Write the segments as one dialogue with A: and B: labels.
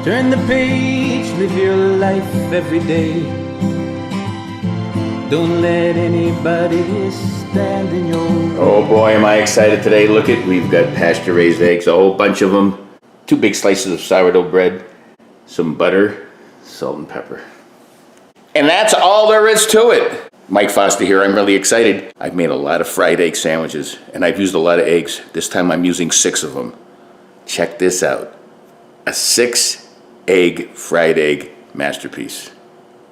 A: Turn the page, live your life every day. Don't let anybody stand in your way.
B: Oh boy, am I excited today. Look it, we've got pasture-raised eggs, a whole bunch of them. 2 big slices of sourdough bread, some butter, salt and pepper. And that's all there is to it. Mike Foster here, I'm really excited. I've made a lot of fried egg sandwiches and I've used a lot of eggs. This time I'm using 6 of them. Check this out. A 6-egg fried egg masterpiece.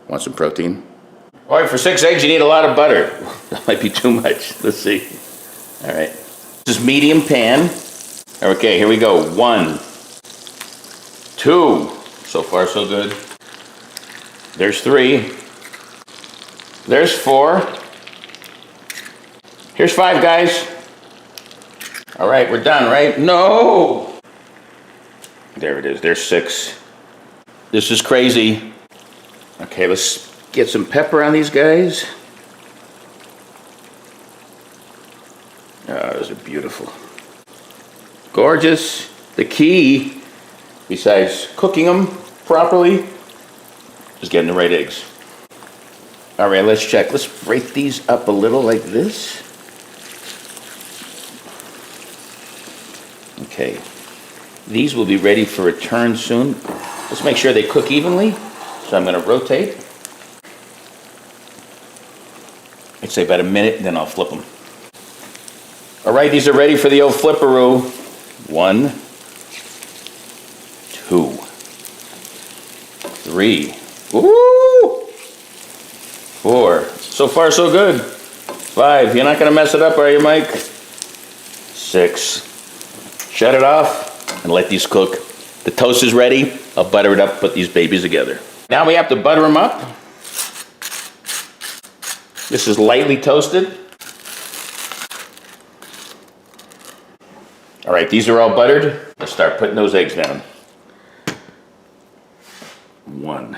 B: Want some protein? All right, for 6 eggs, you need a lot of butter. That might be too much. Let's see. All right. This is medium pan. Okay, here we go. 1, 2. So far, so good. There's 3. There's 4. Here's 5, guys. All right, we're done, right? No! There it is. There's 6. This is crazy. Okay, let's get some pepper on these guys. Oh, those are beautiful. Gorgeous. The key, besides cooking them properly, is getting the right eggs. All right, let's check. Let's break these up a little like this. Okay. These will be ready for a turn soon. Let's make sure they cook evenly. So I'm going to rotate. I'd say about a minute, then I'll flip them. All right, these are ready for the old flipperoo. 1, 2, 3. Woo! 4. So far, so good. 5. You're not going to mess it up, are you, Mike? 6. Shut it off and let these cook. The toast is ready. I'll butter it up, put these babies together. Now we have to butter them up. This is lightly toasted. All right, these are all buttered. Let's start putting those eggs down. 1,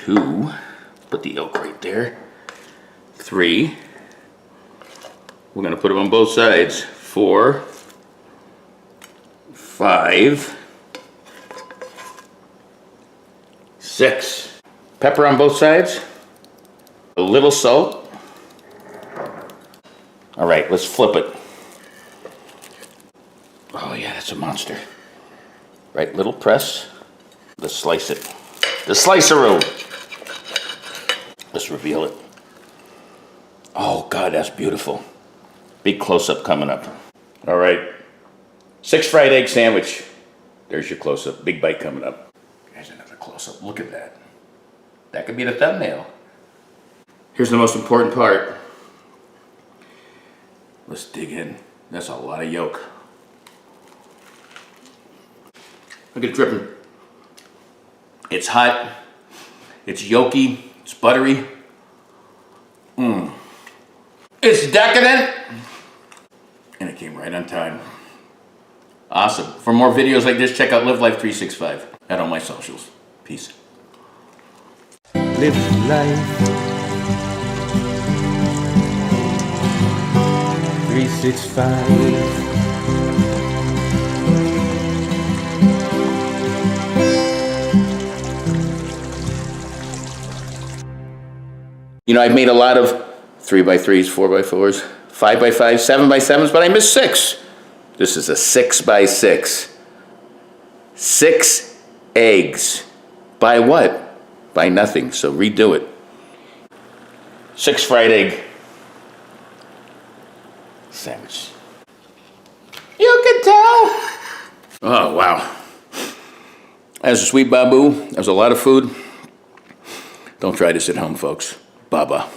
B: 2, put the yolk right there. 3, we're gonna put them on both sides. 4, 5, 6. Pepper on both sides. A little salt. All right, let's flip it. Oh yeah, that's a monster. Right, little press. Let's slice it. The sliceroo. Let's reveal it. Oh God, that's beautiful. Big close-up coming up. All right, 6 fried egg sandwich. There's your close-up. Big bite coming up. There's another close-up. Look at that. That could be the thumbnail. Here's the most important part. Let's dig in. That's a lot of yolk. Look at it dripping. It's hot. It's yolky. It's buttery. It's decadent. And it came right on time. Awesome. For more videos like this, check out Live Life 365 and on my socials. Peace.
A: Live life 365.
B: You know, I've made a lot of 3x3s, 4x4s, 5x5s, 7x7s, but I missed 6. This is a 6x6. 6 eggs. By what? By nothing, so redo it. 6 fried egg sandwich. You can tell. Oh, wow. That was a sweet babu. That was a lot of food. Don't try this at home, folks. Baba.